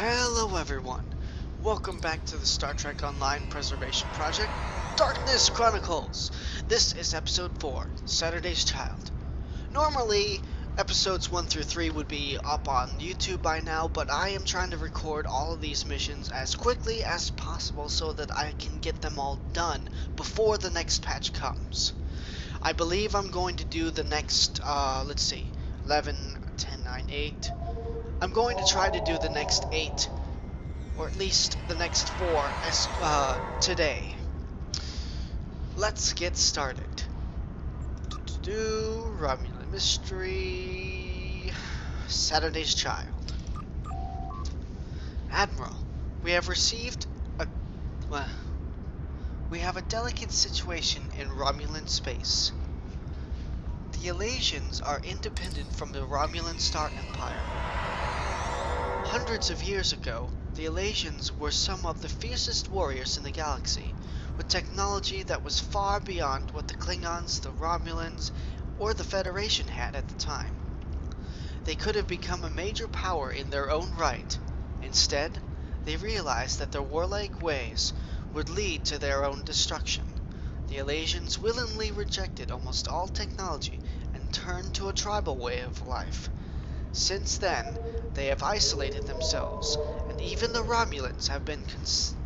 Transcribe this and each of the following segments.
Hello everyone, welcome back to the Star Trek Online Preservation Project, Darkness Chronicles. This is episode 4, Saturday's Child. Normally, episodes 1 through 3 would be up on YouTube by now, but I am trying to record all of these missions as quickly as possible so that I can get them all done before the next patch comes. I believe I'm going to do the next, 11, 10, 9, 8... I'm going to try to do the next 8, or at least the next 4 as today. Let's get started. Romulan Mystery, Saturday's Child. Admiral, we have received we have a delicate situation in Romulan space. The Elasians are independent from the Romulan Star Empire. Hundreds of years ago, the Elasians were some of the fiercest warriors in the galaxy, with technology that was far beyond what the Klingons, the Romulans, or the Federation had at the time. They could have become a major power in their own right. Instead, they realized that their warlike ways would lead to their own destruction. The Elasians willingly rejected almost all technology and turned to a tribal way of life. Since then, they have isolated themselves, and even the Romulans have been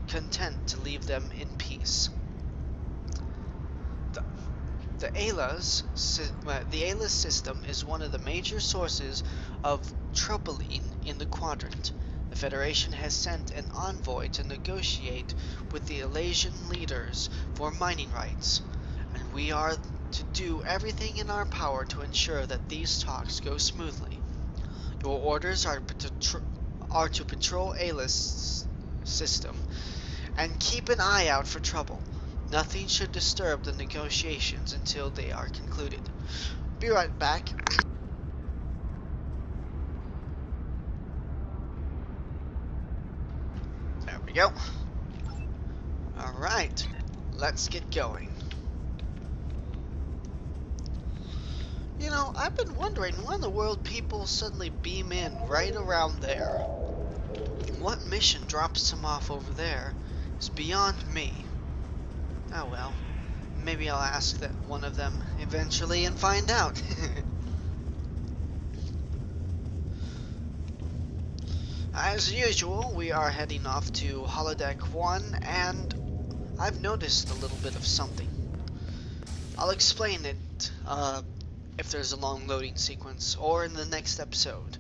content to leave them in peace. The ALA's system is one of the major sources of tropoline in the quadrant. The Federation has sent an envoy to negotiate with the Elasian leaders for mining rights, and we are to do everything in our power to ensure that these talks go smoothly. Your orders are to patrol ALA's system and keep an eye out for trouble. Nothing should disturb the negotiations until they are concluded. Be right back. There we go. Alright, let's get going. You know, I've been wondering why in the world people suddenly beam in right around there. What mission drops them off over there is beyond me. Oh well, maybe I'll ask that one of them eventually and find out. As usual, we are heading off to Holodeck 1, and I've noticed a little bit of something. I'll explain it, if there's a long loading sequence, or in the next episode.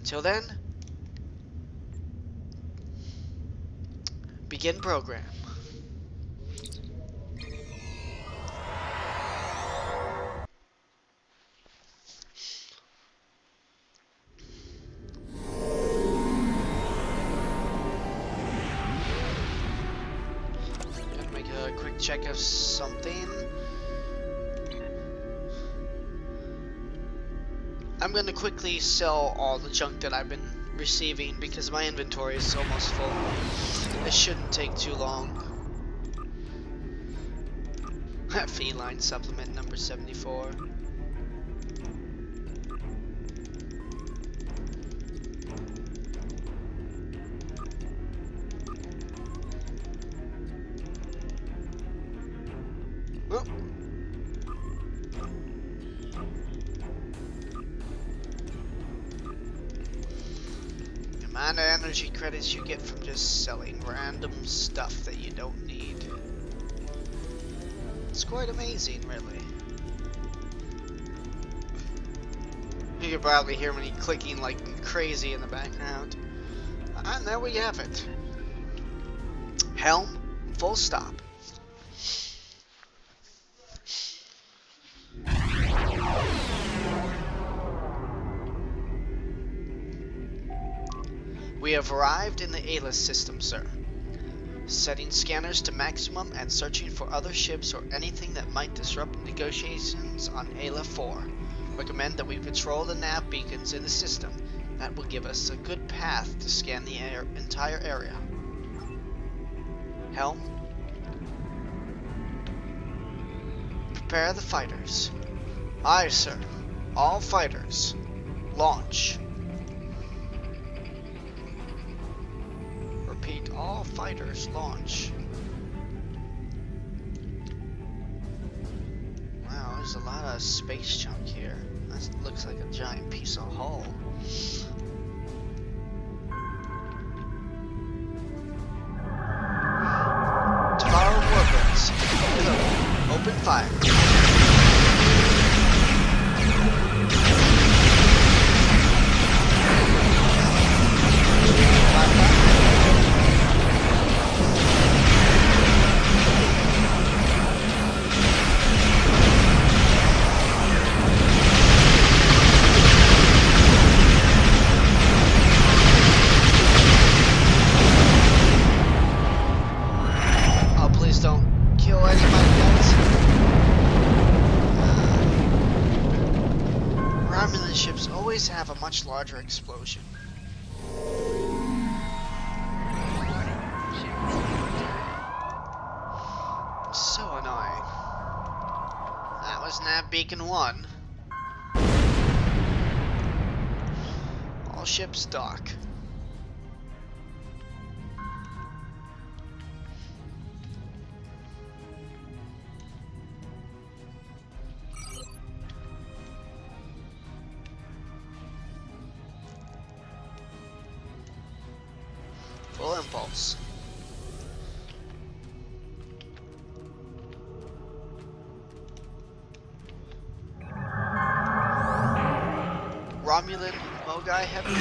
Till then, begin program. Gonna make a quick check of something. I'm going to quickly sell all the junk that I've been receiving because my inventory is almost full. It shouldn't take too long. Feline supplement number 74. Oh. Amount of energy credits you get from just selling random stuff that you don't need. It's quite amazing, really. You can probably hear me clicking like crazy in the background. And there we have it. Helm, full stop. We have arrived in the ALA's system, sir. Setting scanners to maximum and searching for other ships or anything that might disrupt negotiations on ALA 4. Recommend that we patrol the nav beacons in the system. That will give us a good path to scan the entire area. Helm. Prepare the fighters. Aye, sir. All fighters. Launch. Repeat, all fighters launch. Wow, there's a lot of space junk here. That looks like a giant piece of hull. Tomorrow warbirds. Open fire. Ships always have a much larger explosion. So annoying. That was nav beacon 1. All ships dock. Full impulse. Romulan Mogai heavy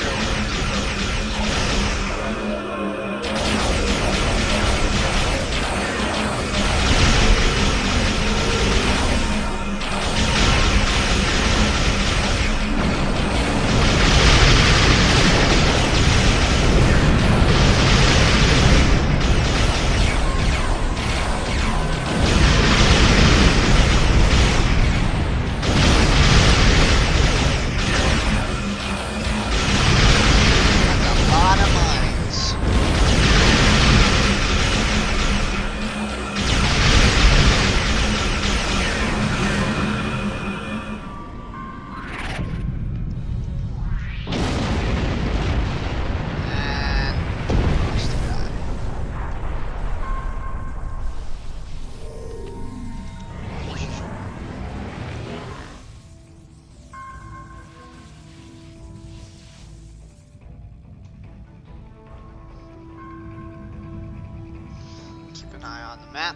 eye on the map.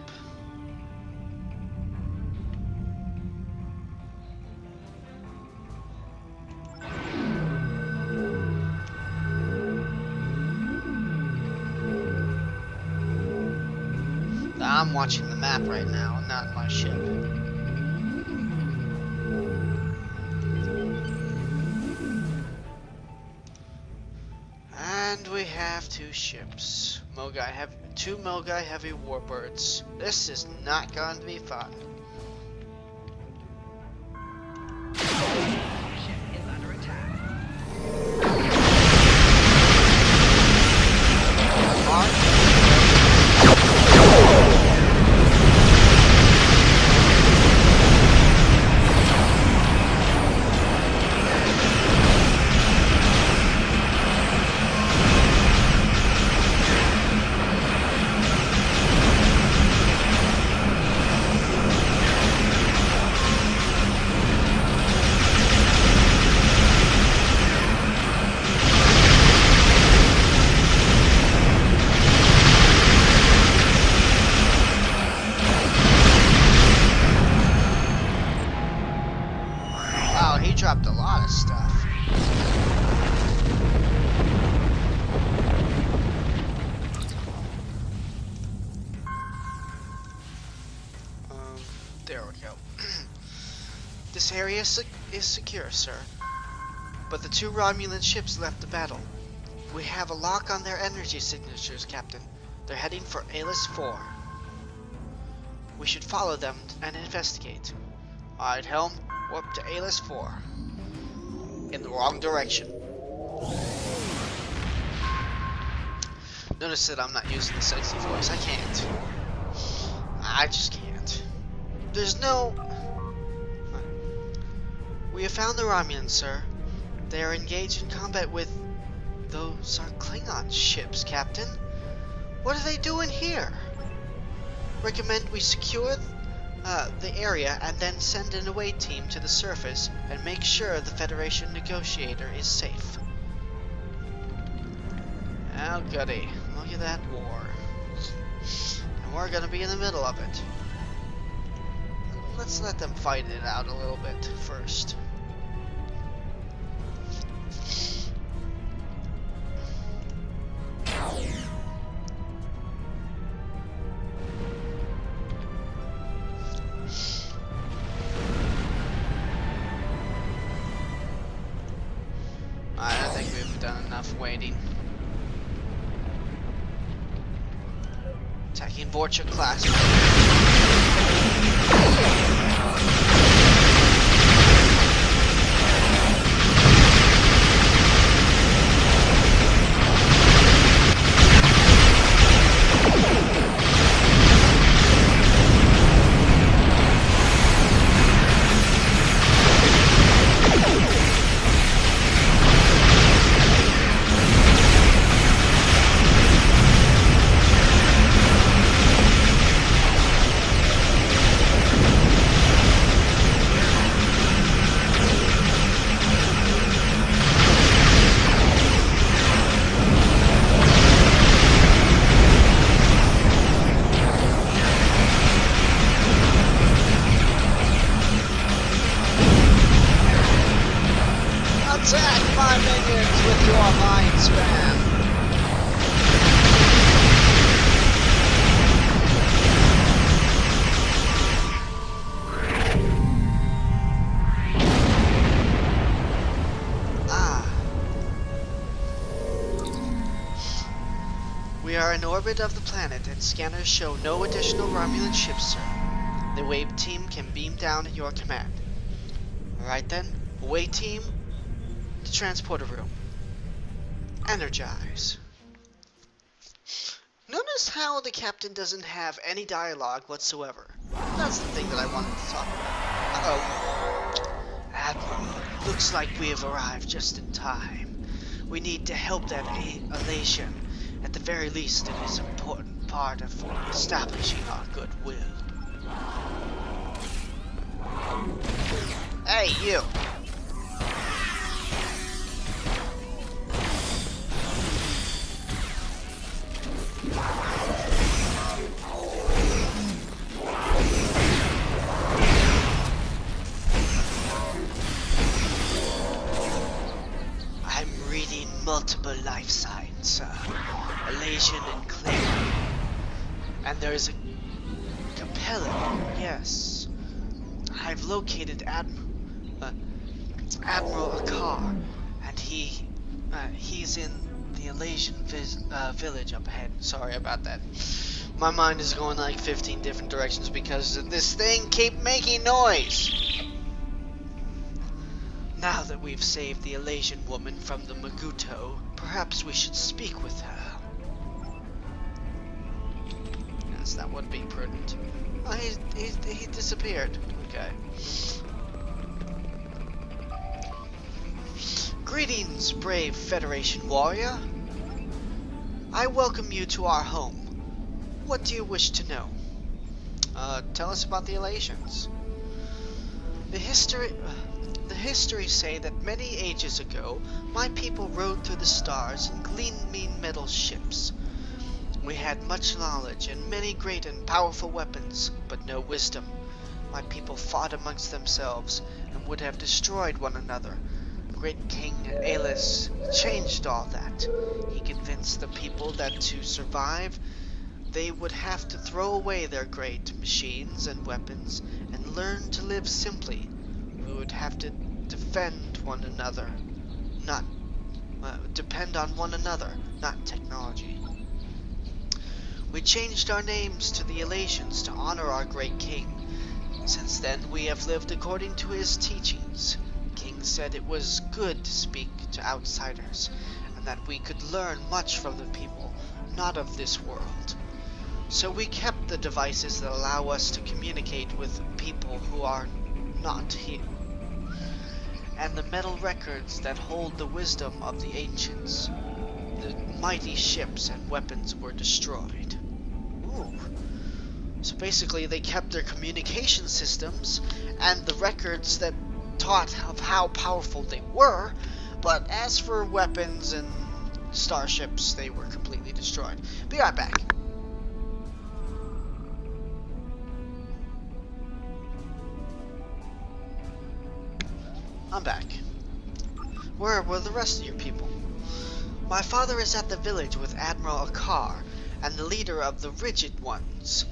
I'm watching the map right now, not my ship. And we have 2 ships. Two Mogai heavy warbirds. This is not going to be fun. Ship is under attack. He dropped a lot of stuff. There we go. This area is secure, sir. But the 2 Romulan ships left the battle. We have a lock on their energy signatures, Captain. They're heading for Alis 4. We should follow them and investigate. Alright, Helm. Warp to Alis 4. In the wrong direction. Notice that I'm not using the sexy voice. I can't. I just can't. There's no... We have found the Romulans, sir. They are engaged in combat with... Those are Klingon ships, Captain. What are they doing here? Recommend we secure the area and then send an away team to the surface and make sure the Federation negotiator is safe. Oh goody, look at that war. And we're gonna be in the middle of it. Let's let them fight it out a little bit first. I don't think we've done enough waiting. Attacking Vorcha class. Attack my minions with your mind spam! We are in orbit of the planet and scanners show no additional Romulan ships, sir. The wave team can beam down at your command. Alright then, away team, the transporter room. Energize. Notice how the captain doesn't have any dialogue whatsoever. That's the thing that I wanted to talk about. Uh-oh. Admiral, looks like we have arrived just in time. We need to help that elation. At the very least, it is an important part of establishing our goodwill. Hey, you! I'm reading multiple life signs, sir. Elation and clarity. And there's a compelling, yes. I've located Admiral Akar, and he's in the Elation village up ahead. Sorry about that. My mind is going like 15 different directions because this thing keep making noise. Now that we've saved the Elation woman from the Maguto, perhaps we should speak with her. Yes, that would be prudent. Oh, he disappeared. Okay. Greetings, brave Federation warrior. I welcome you to our home. What do you wish to know? Tell us about the Elations. The histories say that many ages ago, my people rode through the stars in gleaming metal ships. We had much knowledge and many great and powerful weapons, but no wisdom. My people fought amongst themselves and would have destroyed one another. Great King Alis changed all that. He convinced the people that to survive, they would have to throw away their great machines and weapons and learn to live simply. We would have to defend one another, not depend on one another, not technology. We changed our names to the Elations to honor our great king. Since then, we have lived according to his teachings. The king said it was good to speak to outsiders, and that we could learn much from the people, not of this world. So we kept the devices that allow us to communicate with people who are not here, and the metal records that hold the wisdom of the ancients. the mighty ships and weapons were destroyed. Ooh. So basically they kept their communication systems and the records that taught of how powerful they were, but as for weapons and starships, they were completely destroyed. Be right back. I'm back. Where were the rest of your people? My father is at the village with Admiral Akar and the leader of the Rigid Ones.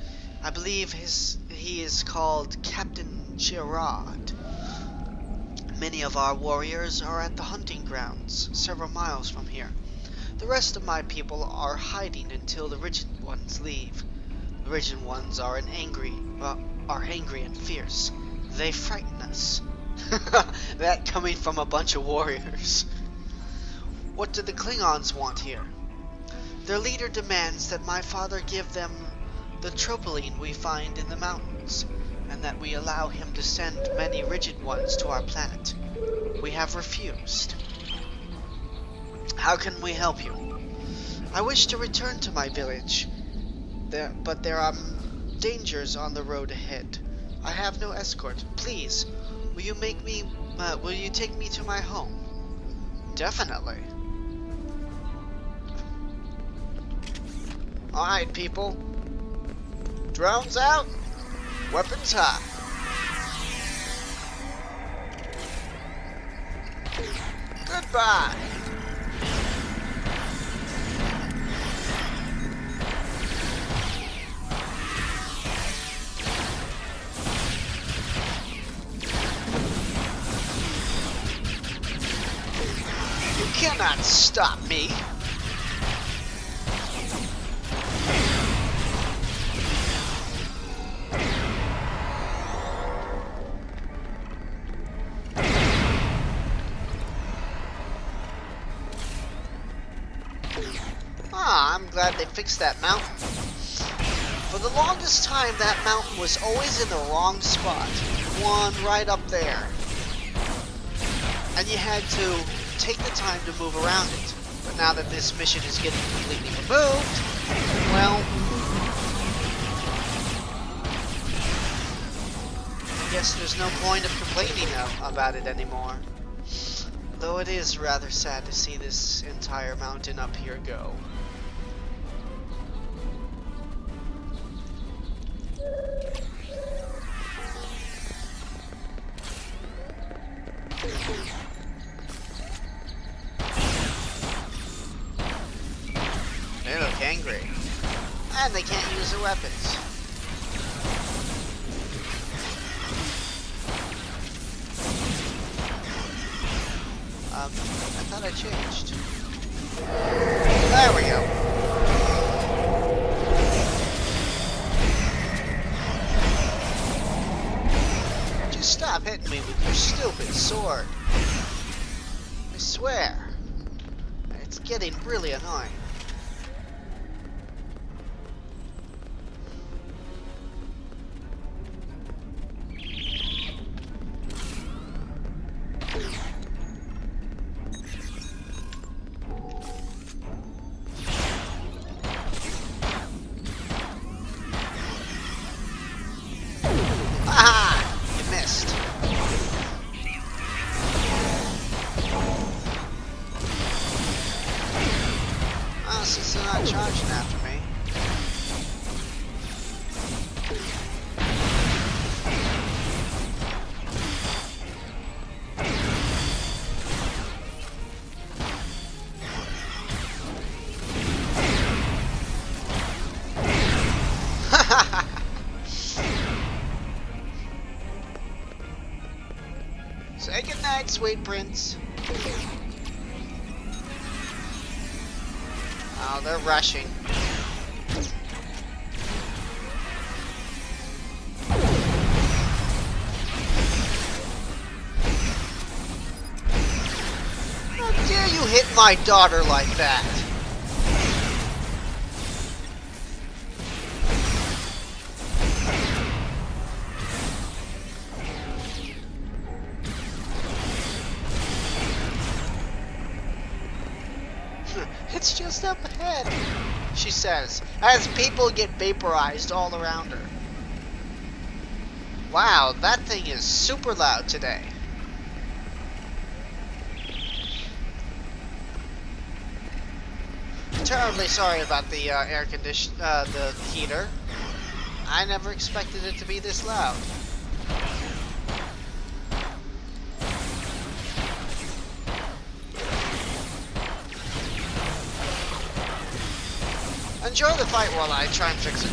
I believe he is called Captain Girard. Many of our warriors are at the hunting grounds, several miles from here. The rest of my people are hiding until the Rigid Ones leave. The Rigid Ones are angry and fierce. They frighten us. That coming from a bunch of warriors. What do the Klingons want here? Their leader demands that my father give them the tropyline we find in the mountains, and that we allow him to send many Rigid Ones to our planet. We have refused. How can we help you? I wish to return to my village, but there are dangers on the road ahead. I have no escort. Please, will you take me to my home? Definitely. Alright, people. Drones out. Weapons hot. Goodbye. You cannot stop me. I'm glad they fixed that mountain. For the longest time, that mountain was always in the wrong spot. One right up there. And you had to take the time to move around it. But now that this mission is getting completely removed, well, I guess there's no point of complaining about it anymore. Though it is rather sad to see this entire mountain up here go. They look angry. And they can't use their weapons. I thought I changed. There we go. Just stop hitting me with your stupid sword. I swear. It's getting really annoying. Since they're not charging after me. Say goodnight, sweet prince. Oh, they're rushing. How dare you hit my daughter like that? It's step ahead," she says, as people get vaporized all around her. Wow, that thing is super loud today. Terribly sorry about the the heater. I never expected it to be this loud. Enjoy the fight while I try and fix it.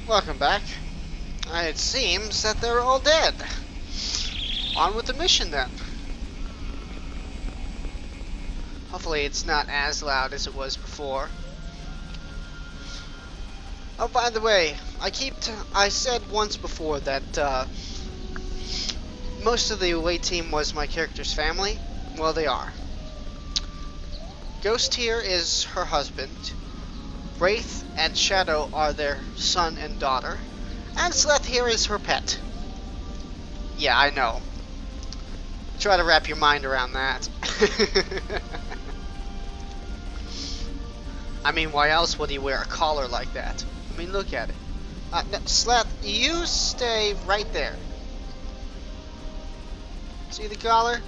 Welcome back. It seems that they're all dead. On with the mission then. Hopefully it's not as loud as it was before. Oh, by the way, I said once before that most of the away team was my character's family. Well, they are. Ghost here is her husband. Wraith and Shadow are their son and daughter. And Sleth here is her pet. Yeah, I know. Try to wrap your mind around that. I mean, why else would he wear a collar like that? I mean, look at it. No, Sleth, you stay right there. See the collar?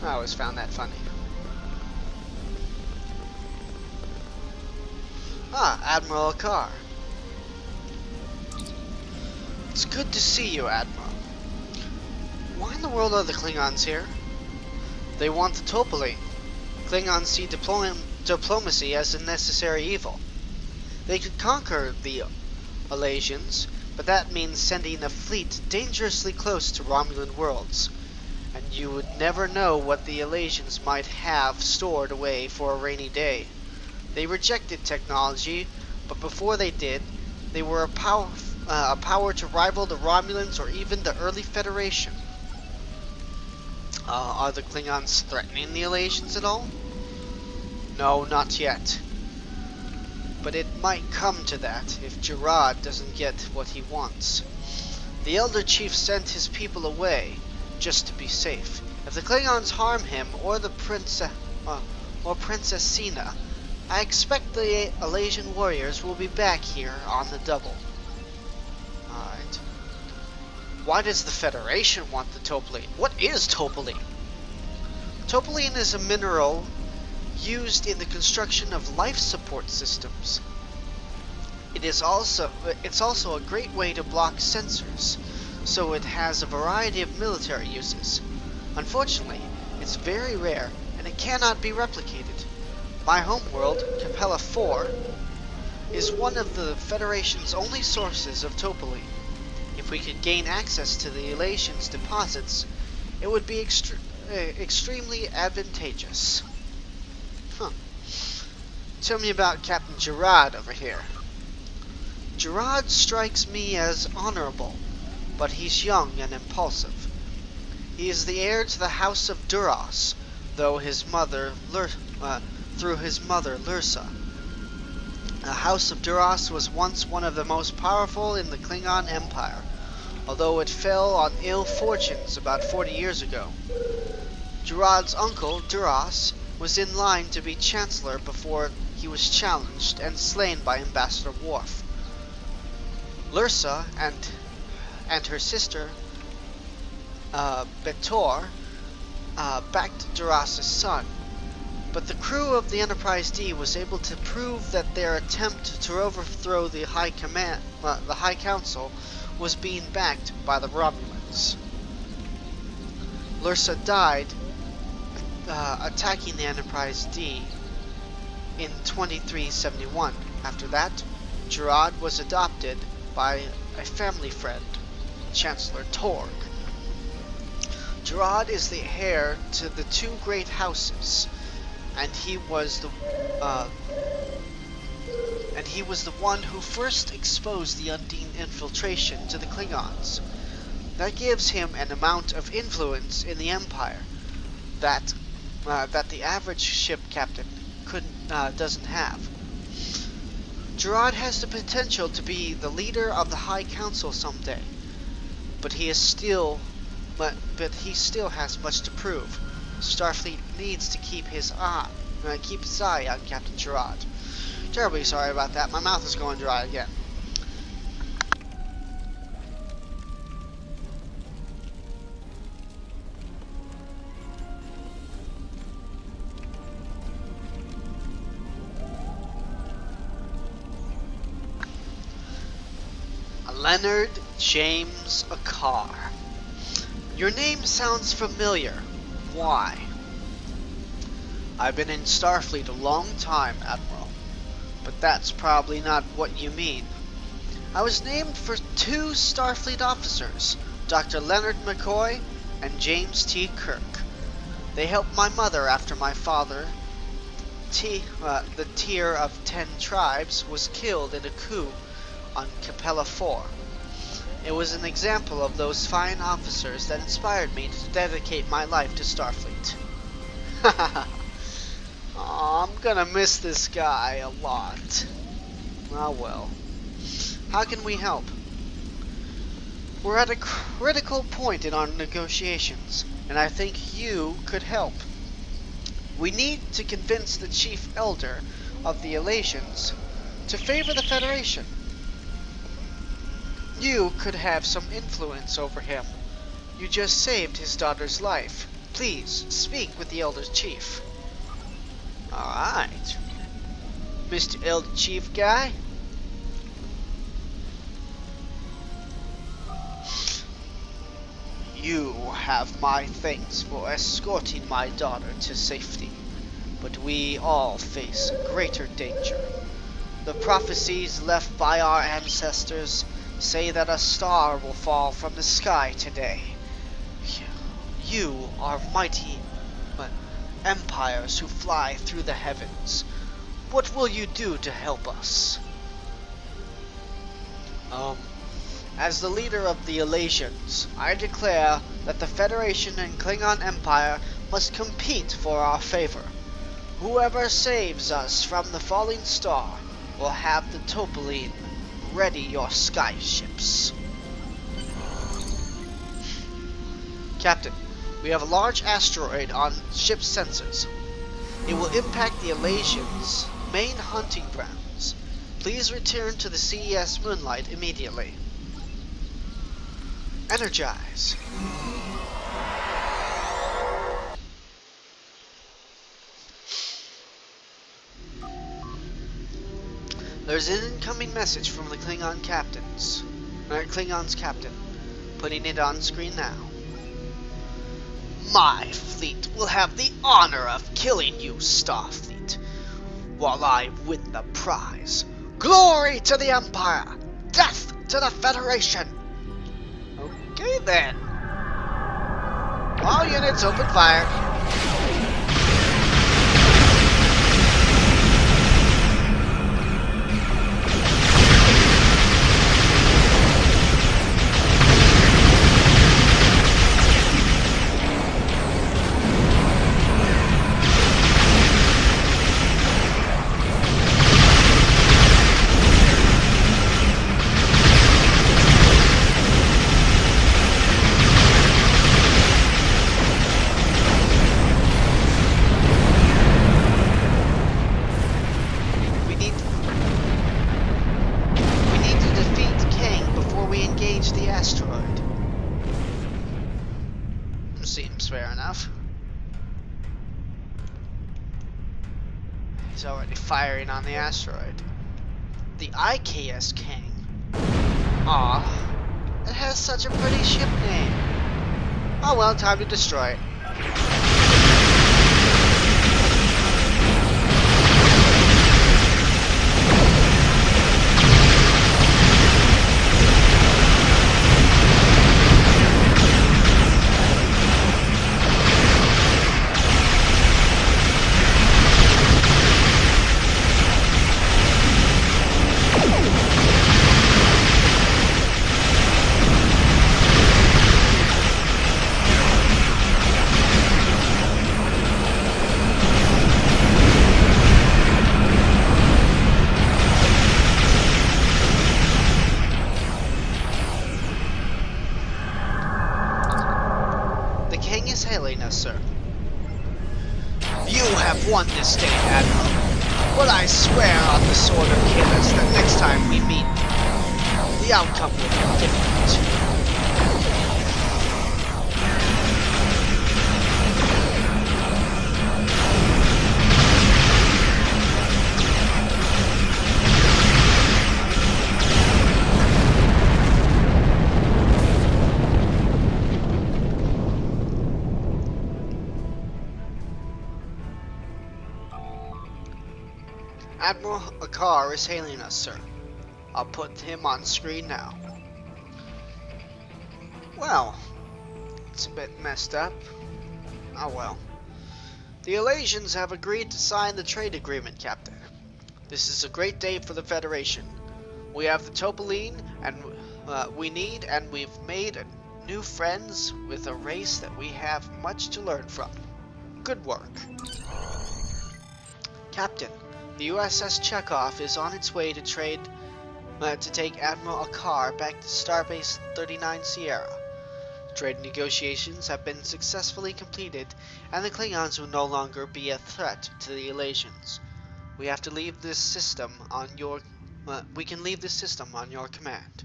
I always found that funny. Ah, Admiral Akar. It's good to see you, Admiral. Why in the world are the Klingons here? They want the Topoline. Klingons see diplomacy as a necessary evil. They could conquer the Alasians, but that means sending a fleet dangerously close to Romulan worlds. And you would never know what the Alasians might have stored away for a rainy day. They rejected technology, but before they did, they were a power to rival the Romulans or even the early Federation. Are the Klingons threatening the Alasians at all? No, not yet. But it might come to that if Gerard doesn't get what he wants. The Elder Chief sent his people away just to be safe. If the Klingons harm him or the Princess Sina, I expect the Alasian warriors will be back here on the double. Alright. Why does the Federation want the Topoline? What is Topoline? Topoline is a mineral used in the construction of life support systems. It's also a great way to block sensors, so it has a variety of military uses. Unfortunately, it's very rare and it cannot be replicated. My homeworld, Capella 4, is one of the Federation's only sources of Topoline. If we could gain access to the Alasians' deposits, it would be extremely advantageous. Huh. Tell me about Captain Gerard over here. Gerard strikes me as honorable, but he's young and impulsive. He is the heir to the House of Duras, through his mother Lursa. The House of Duras was once one of the most powerful in the Klingon Empire, although it fell on ill fortunes about 40 years ago. Gerard's uncle, Duras, was in line to be Chancellor before he was challenged and slain by Ambassador Worf. Lursa and her sister, Betor, backed Duras' son, but the crew of the Enterprise D was able to prove that their attempt to overthrow the High Council was being backed by the Romulans. Lursa died attacking the Enterprise D in 2371. After that, Gerard was adopted by a family friend, Chancellor Torg. Gerard is the heir to the two great houses, and he was the one who first exposed the Undine infiltration to the Klingons. That gives him an amount of influence in the Empire that the average ship captain doesn't have. Gerard has the potential to be the leader of the High Council someday, but he still has much to prove. Starfleet needs to keep its eye on Captain Gerard. Terribly sorry about that. My mouth is going dry again. Leonard James Akar. Your name sounds familiar. Why? I've been in Starfleet a long time, Admiral, but that's probably not what you mean. I was named for 2 Starfleet officers, Dr. Leonard McCoy and James T. Kirk. They helped my mother after my father, the Tier of 10 Tribes, was killed in a coup on Capella 4. It was an example of those fine officers that inspired me to dedicate my life to Starfleet. I'm gonna miss this guy a lot. Ah well. How can we help? We're at a critical point in our negotiations, and I think you could help. We need to convince the Chief Elder of the Elations to favor the Federation. You could have some influence over him. You just saved his daughter's life. Please, speak with the Elder Chief. Alright. Mr. Elder Chief guy? You have my thanks for escorting my daughter to safety, but we all face a greater danger. The prophecies left by our ancestors say that a star will fall from the sky today. You are mighty empires who fly through the heavens. What will you do to help us? As the leader of the Elations, I declare that the Federation and Klingon Empire must compete for our favor. Whoever saves us from the falling star will have the Topoline. Ready your sky ships. Captain, we have a large asteroid on ship sensors. It will impact the Elations' main hunting grounds. Please return to the CES Moonlight immediately. Energize. There's an incoming message from the Klingon's captain. Putting it on screen now. My fleet will have the honor of killing you, Starfleet, while I win the prize. Glory to the Empire! Death to the Federation! Okay then. All units open fire. Seems fair enough. He's already firing on the asteroid. The IKS King. Aw, it has such a pretty ship name. Oh well, time to destroy it. hailing us, sir. You have won this day, Admiral. But I swear on the Sword of Chaos that next time we meet, the outcome will be different. Admiral Akar is hailing us, sir. I'll put him on screen now. Well, it's a bit messed up. Oh well. The Elasians have agreed to sign the trade agreement, Captain. This is a great day for the Federation. We have the Topoline and we need, and we've made new friends with a race that we have much to learn from. Good work. Captain, the USS Chekhov is on its way to take Admiral Akar back to Starbase 39 Sierra. Trade negotiations have been successfully completed, and the Klingons will no longer be a threat to the Elasians. We have to leave this system on your. We can leave this system on your command.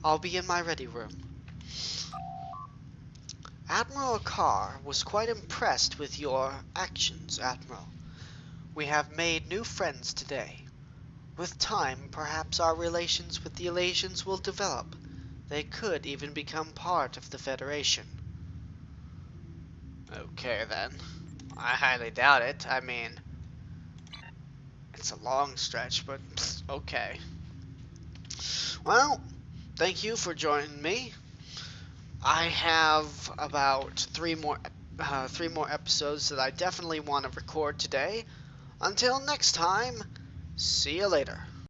I'll be in my ready room. Admiral Akar was quite impressed with your actions, Admiral. We have made new friends today. With time, perhaps our relations with the Elasians will develop. They could even become part of the Federation. Okay then. I highly doubt it. I mean, it's a long stretch, but okay. Well, thank you for joining me. I have about three more episodes that I definitely want to record today. Until next time, see you later.